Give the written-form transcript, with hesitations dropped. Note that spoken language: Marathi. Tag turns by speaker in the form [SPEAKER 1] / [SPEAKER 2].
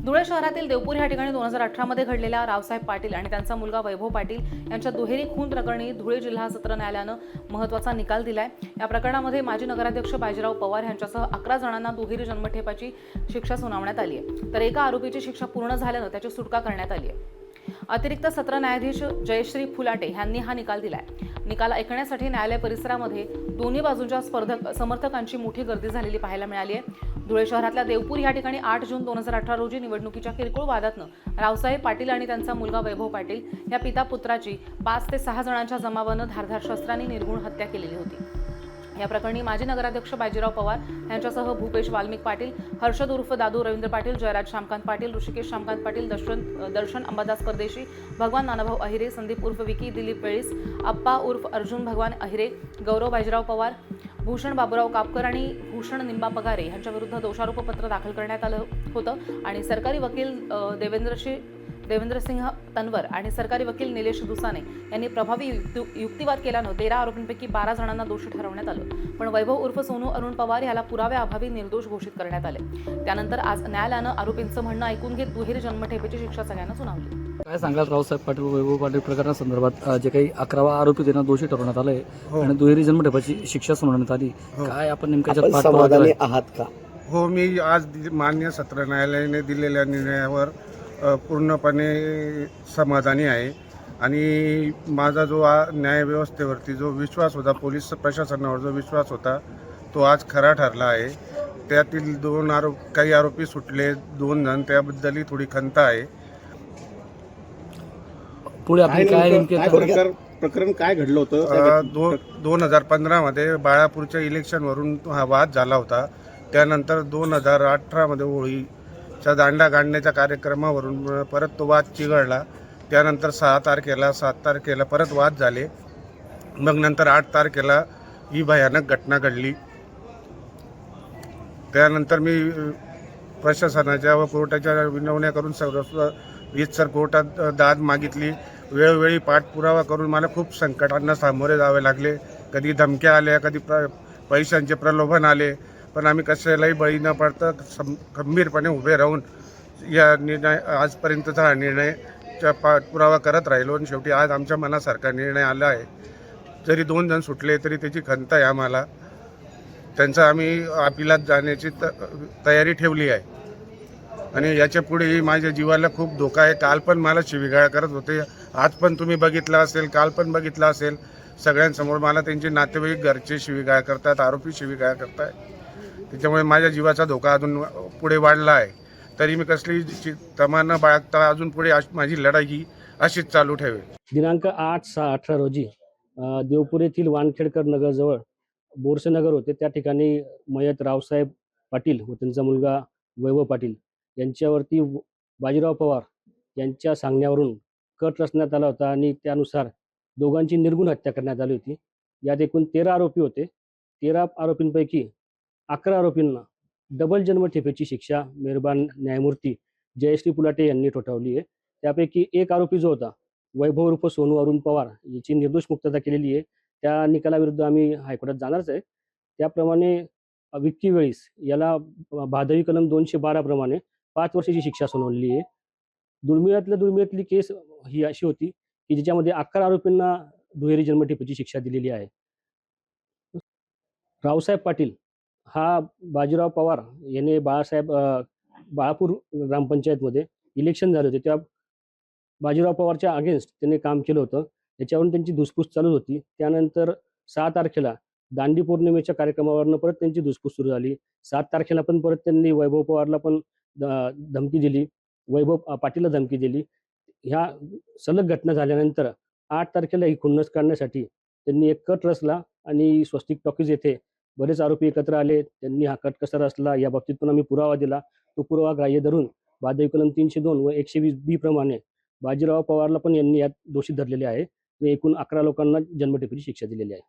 [SPEAKER 1] धुळे शहरातील देवपूर या ठिकाणी 2018 मध्ये घडलेल्या रावसाहेब पाटील आणि त्यांचा मुलगा वैभव पाटील यांच्या दुहेरी खून प्रकरणी धुळे जिल्हा सत्र न्यायालयानं महत्त्वाचा निकाल दिलाय। या प्रकरणामध्ये माजी नगराध्यक्ष बाजीराव पवार यांच्यासह 11 जणांना दुहेरी जन्मठेपाची शिक्षा सुनावण्यात आली आहे, तर एका आरोपीची शिक्षा पूर्ण झाल्यानं त्याची सुटका करण्यात आली आहे। अतिरिक्त सत्र न्यायाधीश जयश्री फुलाटे यांनी हा निकाल दिलाय। निकाल ऐकण्यासाठी न्यायालय परिसरामध्ये दोन्ही बाजूंच्या समर्थकांची मोठी गर्दी झालेली पाहायला मिळाली आहे। धुळे शहरातल्या देवपूर या ठिकाणी 8 जून 2018 रोजी निवडणुकीच्या किरकोळ वादातनं रावसाहेब पाटील आणि त्यांचा मुलगा वैभव पाटील या पिता पुत्राची 5 ते 6 जणांच्या जमावानं धारधार शस्त्रांनी निर्घुण हत्या केलेली होती। या प्रकरणी माजी नगराध्यक्ष बाजीराव पवार यांच्यासह भूपेश वाल्मिक पाटील, हर्षद उर्फ दादू रवींद्र पाटील, जयराज शामकांत पाटील, ऋषिकेश शामकांत पाटील, दर्शन अंबादास परदेशी, भगवान नानाभाऊ अहिरे, संदीप उर्फ विकी दिलीप वेळीस, अप्पा उर्फ अर्जुन भगवान अहिरे, गौरव बाजीराव पवार, भूषण बाबूराव कापकर आणि भूषण निंबा पगारे यांच्या विरुद्ध दोषारोपपत्र दाखल करण्यात आलं होतं आणि सरकारी वकील देवेंद्रसिंह तन्वर आणि सरकारी वकील निलेश दुसाने यांनी प्रभावी युक्तिवाद केल्यानं 13 आरोपींपैकी 12 जणांना दोषी ठरवण्यात आलं, पण वैभव उर्फ सोनू अरुण पवार याला पुराव्याअभावी निर्दोष घोषित करण्यात आले। त्यानंतर आज न्यायालयानं आरोपींचं म्हणणं ऐकून घेत दुहेरी जन्मठेपेची शिक्षा सगळ्यांना सुनावली।
[SPEAKER 2] काय सांगाल रावसाहेब पाटील वैभव पाटील प्रकरणासंदर्भात जे काही 11 आरोपी त्यांना दोषी ठरवण्यात आले आणि दुहेरी जन्मठेपाची शिक्षा सुनावण्यात आली, काय आपण नेमक्या
[SPEAKER 3] समाधानी आहात का?
[SPEAKER 4] हो, मी आज मान्य सत्र न्यायालयाने दिलेल्या निर्णयावर पूर्णपणे समाधानी आहे आणि माझा जो न्यायव्यवस्थेवरती जो विश्वास होता, पोलीस प्रशासनावर जो विश्वास होता, तो आज खरा ठरला आहे। त्यातील काही आरोपी सुटले, 2 जण, त्याबद्दलही थोडी खंत आहे।
[SPEAKER 2] पुढे आपली काय
[SPEAKER 3] प्रकरण काय घडलं होतं?
[SPEAKER 4] 2015 मध्ये बाळापूरच्या इलेक्शनवरून हा वाद झाला होता। त्यानंतर 2018 मध्ये होळीच्या दांडा काढण्याच्या कार्यक्रमावरून परत तो वाद चिघळला। त्यानंतर 7 तारखेला परत वाद झाले। मग नंतर 8 तारखेला ही भयानक घटना घडली। त्यानंतर मी प्रशासनाच्या व कोर्टाच्या विनवण्या करून रीतसर कोर्टात दाद मागितली। वेळोवेळी पाठपुरावा करून मला खूप संकटांना सामोरे जावे लागले। कधी धमक्या आल्या, कधी पैशांचे प्रलोभन आले, पण आम्ही कशालाही बळी न पडता खंबीरपणे उभे राहून या आजपर्यंतचा हा निर्णयचा पाठपुरावा करत राहिलो आणि शेवटी आज आमच्या मनासारखा निर्णय आला आहे। जरी 2 जण सुटले तरी त्याची खंत आहे आम्हाला। त्यांचा आम्ही अपिलात जाण्याची तयारी ठेवली आहे आणि याच्या पुढेही माझ्या जीवाला खूप धोका आहे। काल पण मला शिवीगाळ करत होते, आज पण तुम्ही बघितलं असेल, काल पण बघितलं असेल, सगळ्यांसमोर मला त्यांचे नातेवाईक घरचे शिवीगाळ करतात, आरोपी शिवीगाळ करतात। त्याच्यामुळे माझ्या जीवाचा धोका अजून पुढे वाढला आहे। तरी मी कसली तमा न बाळगता अजून पुढे माझी लढाई ही अशीच चालू ठेवेल।
[SPEAKER 5] दिनांक 8/6/18 रोजी देवपूर येथील वानखेडकर नगरजवळ बोरसे नगर होते, त्या ठिकाणी मयत रावसाहेब पाटील व त्यांचा मुलगा वैभव पाटील यांच्यावरती बाजीराव पवार यांच्या सांगण्यावरून कट रचण्यात आला होता आणि त्यानुसार दोघांची निर्घुण हत्या करण्यात आली होती। यात एकूण 13 आरोपी होते। 13 आरोपींपैकी 11 आरोपींना डबल जन्मठेपेची शिक्षा मेहरबान न्यायमूर्ती जयश्री फुलाटे यांनी ठोठावली आहे। त्यापैकी एक आरोपी जो होता वैभव उर्फ सोनू अरुण पवार याची निर्दोष मुक्तता केलेली आहे। त्या निकालाविरुद्ध आम्ही हायकोर्टात जाणारच आहे। त्याप्रमाणे विक्की वेळीस याला भादवी कलम 212 प्रमाणे 5 वर्षाची शिक्षा सुनावलेली आहे। दुर्मिळातली केस ही अशी होती की ज्याच्यामध्ये 11 आरोपींना दुहेरी जन्मठेपेची शिक्षा दिलेली आहे। रावसाहेब पाटील हा बाजीराव पवार याने बाळापूर ग्रामपंचायतमध्ये इलेक्शन झाले होते, त्या बाजीराव पवारच्या अगेन्स्ट त्यांनी काम केलं होतं। त्याच्यावरून त्यांची धुसफूस चालू होती। त्यानंतर 6 तारखेला दांडी पौर्णिमेच्या कार्यक्रमावरनं परत त्यांची धुसफूस सुरू झाली। 7 तारखेला पण परत त्यांनी वैभव पवारला पण धमकी दिली, वैभव पाटीलला धमकी दिली। ह्या सलग घटना झाल्यानंतर 8 तारखेला ही खुन्नस काढण्यासाठी त्यांनी एक कट रचला आणि स्वस्तिक टॉकीज येथे बरेच आरोपी एकत्र आले। त्यांनी हा कट कसा रचला या बाबतीत पण आम्ही पुरावा दिला। तो पुरावा ग्राह्य धरून भादवी कलम 302 व 120B प्रमाणे बाजीराव पवारला पण यांनी यात दोषी धरलेले आहे। एकूण 11 लोकांना जन्मठेपेची शिक्षा दिलेली आहे।